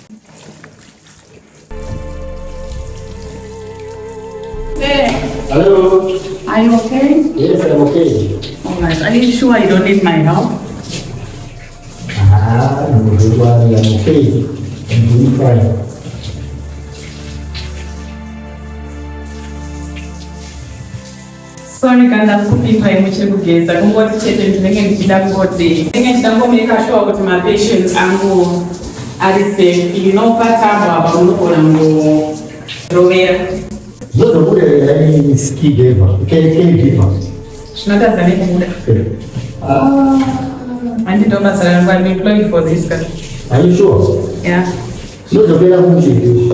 Hey. Hello. Are you okay? Yes, I'm okay. Alright. Are you sure you don't need my help? I'm okay. I'm doing fine. Sorry, Kanda, kupindwa imuchiri kugeza. Kungoti chete ndinenge ndichida kungoti. Ndinenge ndichangomeka sure kuti my patients angu ari safe. Inopata baba unogona kurovera. Zote kule ni ski giver. Caregiver. Zvinotadza nekuda. Handito basa rangu. I'm employed for this guy. Are you sure? Yeah. Zozopera kumuchiri.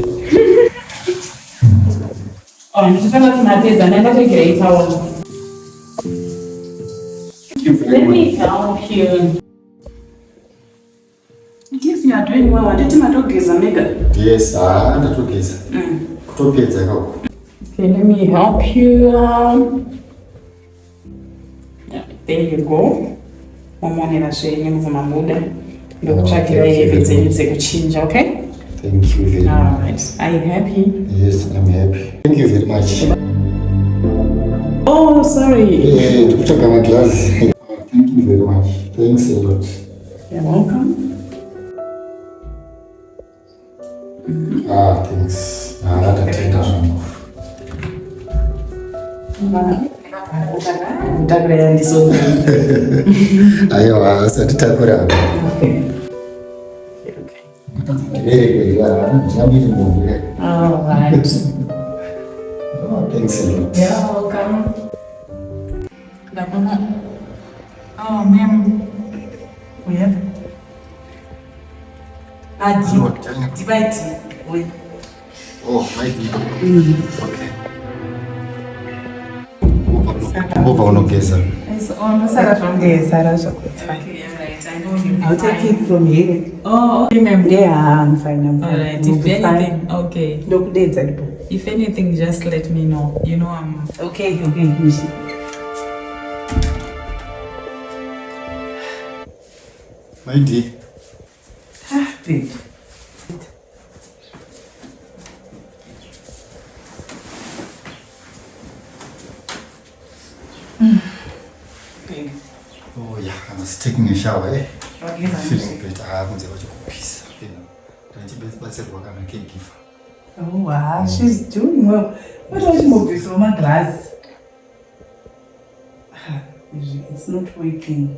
Oh, ndichifana kuti matedza ndandategera itaona. Let me help you. Yes, you are doing well. Handiti matogeza mega. Yes, ndatogeza. Kutopedza kako. Okay, let me help you. There you go. Mamonera zvenyu mumamuda. Ndokutsvakira hembe dzenyu dzekuchinja, okay? Thank you very much. All right. Are you happy? Yes, I'm happy. Thank you very much. Oh, sorry. Yeah, to check my glass. Thank you very much. Thanks a lot. You're welcome. Thanks. That's Ayo, satitakura. Okay. All right. Thanks a lot. You're welcome. Oh, ma'am. We have. Divide with. Oh, my dear. Okay. Move on, okay, sir. It's on Sarah from there, Sarah. I'll take it from here. Oh, okay, ma'am. Yeah, I'm fine. I'm fine. All right. If anything, okay. Look, if anything, just let me know. You know, I'm okay. Okay. My dear. Babe. Okay. Oh yeah, I was taking a shower, eh? Okay, feeling better. I haven't got to peace. Oh wow, she's doing well. What was she moving from my glass? It's not working.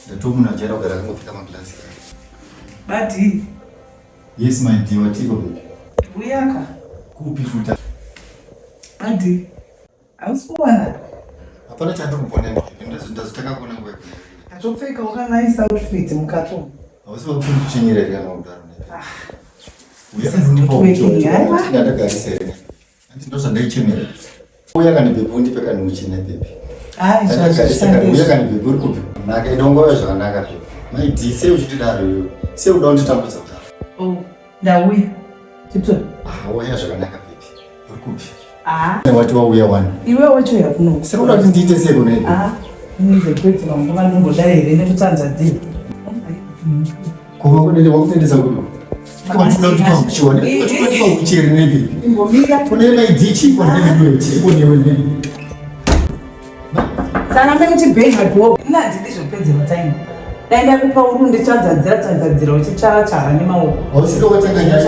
The two minutes I got to come class. Buddy. Yes, my dear, what you We are. Kupi futa. Buddy. I was born. Hapana cha ndo mbona ndazotaka kuona wewe. Atopfeka nice outfit mukato. Awasiba kuchinyerera kana udaro. Uya ndipauti hayi ndataka isere. Andi ndo sandaichemera. Uya kana bebundi peka nuchine baby. Hayi zvazvisaka uya kana beburi kupi. Naka idongoyo zvakanaka baby. My dear, sei uchitidaro iwe. Sei uda unditambudza kudaro. Oh, ndauya. Chipso. Uya zvakanaka baby. Uri kupi? Wati wauya wani. Iwe wacho yakuno. Sekuda kuti ndiite sei kunoidi. Ndizopedza mangoma ndingodai here nekutanza dzini. Kuva kudede wakutendesa kudo. Kwatinoda kuti pakuchiona. Kwatinoda pakuchiri nebi. Ingomira. Kune maidichi kwa nebi chikunewe nebi. Sana mbe muchibhedha dwo. Nandi ndizopedza time. Daenda kupa urundi chanzadzira uchichara nemaoko. Ausika watanganya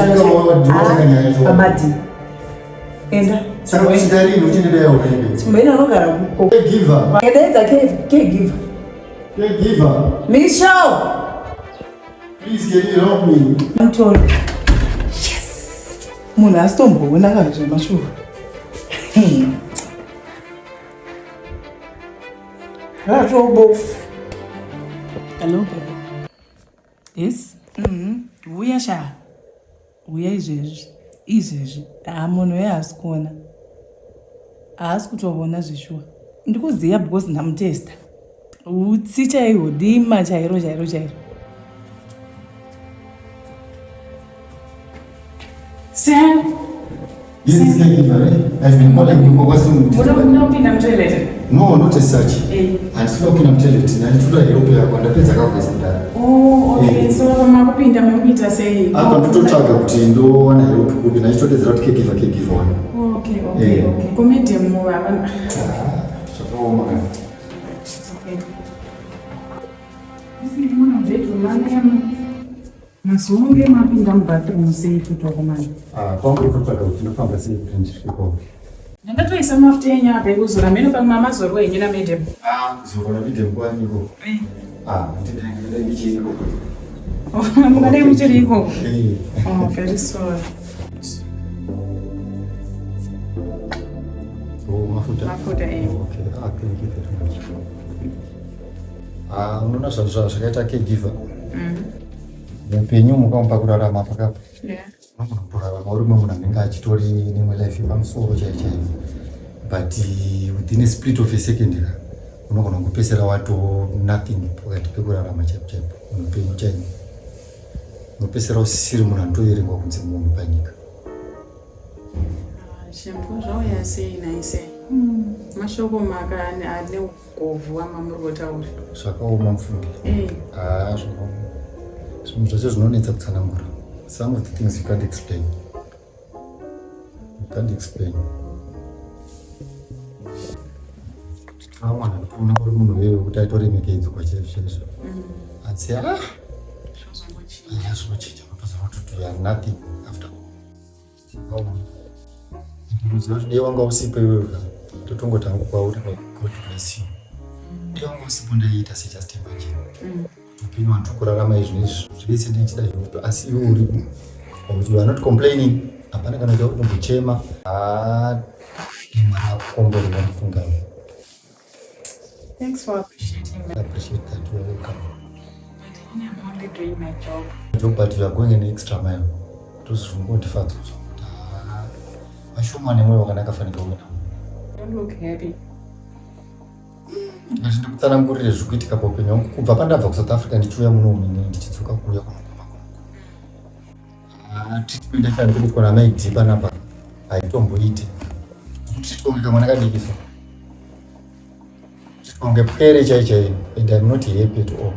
abati. Enda. Saka uchidari uchidede yawo nebi. Mbena anogara kuko. Caregiver. Kedeza caregiver. Caregiver. Michelle. Please can you help me? I'm told. Yes. Munhu asitomboona kana zvemashuva. Both. Hello, baby. Yes? Uya sha. Uya izvezvi. Munhu haasi kuona. Haasi kutoona zveshuwa. Ndikuziva because ndamutesta. Utsi chaihwo dima chairo. Sam. Yes, caregiver, right? I've been calling you. What do you know in the toilet? No, not as such. Hey. handisina kupinda mutoilet ndanditoda herope yako ndapedza kakuisa mudare. Okay, so makupinda mukuita sei? Apa ndototsvaga kuti ndowana herope kupi ndachitodedzera kuti caregiver one. Okay. Comedian muva. Zvakaoma kana. Masunge mapinda mubathroom sei kutokomana. Kwangu kutotsvaga kuti ndofamba sei kuti ndisvikepo. Ndakatoisa mafuta enyapa ekuzora meno pamwe amazorwa henyu namedhem. Kuzorwa namedhem kwaniko. Ndidai ndichiriko. Mungadai muchiriko? Very sorry. Mafuta. Okay, thank you very much. Unoona zvakaita caregiver. Muupenyu mukamupa kurarama pakapa. Unogona kutorarama uri mumwe munhu anenge achitori nemwe life yepamusoro chaiyo. But within a split of a second unogona kupedzisira wato nothing pakati pekurarama chaipo muupenyu chaimo. Unopedzisira usisiri munhu anotoverengwa kunzi munhu panyika. Shempo zvauya sei naise? Mashoko maka ane ugovhu wamamuri kutaura. Zvakaoma mufungi. Zvakaoma. Zvinhu zvose zvinonetsa kutsanangura. Some of the things you can't explain. Mwana kuona uri munhu wewe kuti aitoremekedzwa chaizvo. Asi zvozongochinja unotozwa kuti you are nothing after all. Unoziva kuti dei wanga usipo iwewe totongoti hangu kwauri God bless you. Dei wanga usipo ndaiita sejust imagine. Upenyu wantu kurarama izvizvi zvese ndichida herope asi iwe uripo. You are not complaining. Hapana kana kuti unombochema. Mwari akukombo rinomufunga. Thanks for appreciating me. I appreciate that. You're welcome. But I'm only doing my job. But you are going an extra mile. Tozvingondifadza kuti vashomane mwoyo wakanaka fanira kuona. Don't look happy. Ndikutsanangurire zvikuitika paupenyu hwangu kubva pandabva kuSouth Africa ndichiuya muno ndichidzoka kuuya kunokoma. Treatment yacho ndikuitwa namaidhi panapa haitomboite. Treatment kamwe nakadikiswa. Ungepere chaiyo and I'm not happy at all.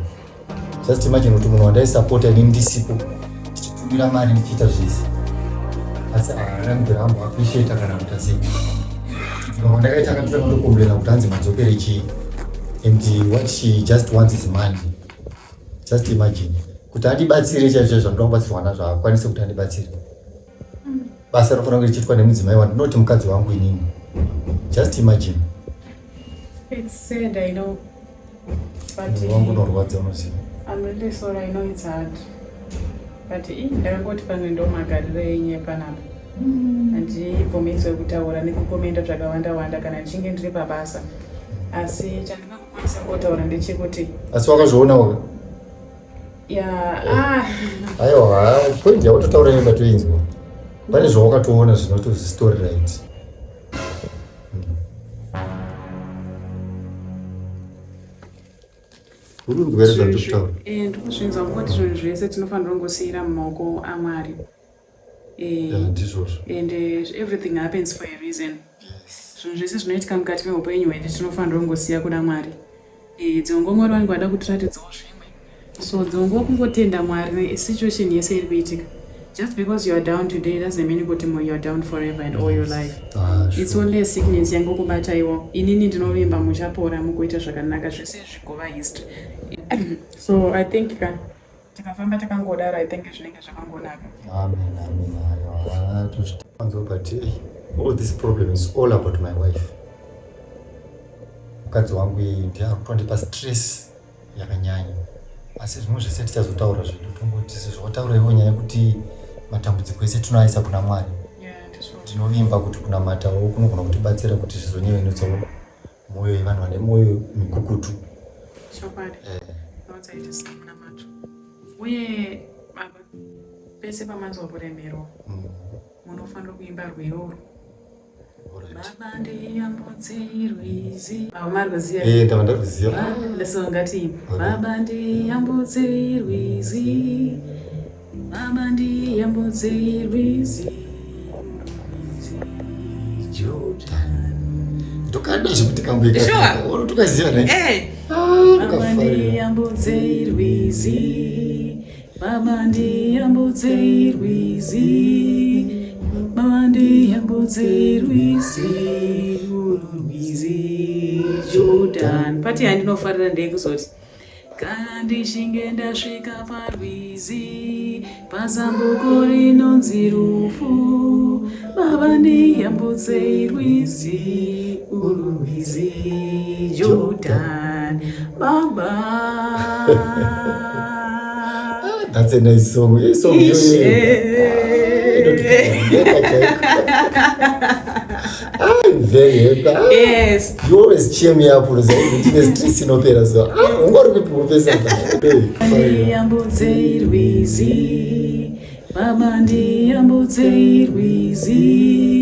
Just imagine kuti munhu wandaisapota ini ndisipo ndichitumira mari ndichiita zvese asi arambiramba appreciate kana kuti sei ndipo ndakaita akatoda kundokomberera kuti hanzi madzokere chii and what she just wants is money. Just imagine kuti andibatsire chaicho zvandoda kubatsirwa nazvo akwanise kuti andibatsire basa rinofanira kunge richiitwa nemudzimai wandinoti mukadzi wangu inini. Just imagine. It's sad, I know. But I'm really sorry, I know it's hard. But ndakangoti pamwe ndo magariro enye panapa. Handibvumidzwe kutaura nekukomenda zvakawanda kana ndichinge ndiri pabasa. Asi chandingakwanisa kutaura ndechekuti. Asi wakazviona waka? Aiwa, point yakutotaura ine patoinzwa. Pane zvawakatoona zvinotozi story right. Ndikuzvinzwa kuti zvinhu zvese tinofanira kungosiyira mumaoko aMwari. And everything happens for a reason. Zvinhu zvese zvinoitika mukati meupenyu hwedu tinofanira kungosiya kuna Mwari. Dzongo Mwari vanenge vada kutiratidzawo zvimwe. So dzongo kungotenda Mwari situation yese iri kuitika. Just because you are down today doesn't mean kuti you are down forever and all your life. It's only a sickness yangokubata iwo. Inini ndinovimba muchapora mukuita zvakanaka zvese zvigova history. So I think tikafamba takangodaro I think zvinenge zvakangonaka. Amen. But all this problem is all about my wife. Mukadzi wangu ndiye akutondipa stress yakanyanya. Asi zvimwe zvese tichazotaura zvedu tongoti zvotaura ivo nyaya yekuti matambudziko ese tinoaisa kuna Mwari. Tinovimba kuti kunamatawo kunogona kutibatsira kuti zvizonyevenutsawo mwoyo yevanhu vane mwoyo mikukutu. Chokwadi. Nozaitisa munamato. Uye pese pamazokuremero. Munofanira kuimba rwiyo. Baba ndiyambutse rwizi. Marwizi. Ndava ndaruziva. Leso ngati baba ndiyambutse rwizi. Baba ndiyambutse rwizi. Jordan. Tokada zvikuti kamboika. Sure. Tokaziva ne? Mama ndiyambutse Rwizi, mama ndiyambutse Rwizi, mama ndiyambutse Rwizi, Rwizi Jordan. Pati handinofarira ndekuzoti kana ndichinge ndasvika paRwizi, pazambuko rinonzi rufu, baba ndiyambutse Rwizi, Rwizi Jordan, baba. That's a nice song. A song I'm very happy. Yes. You always cheer me up when there's stress in opera. So I'm going to be professor. Ndiyambutse Rwizi, mama ndiyambutse Rwizi.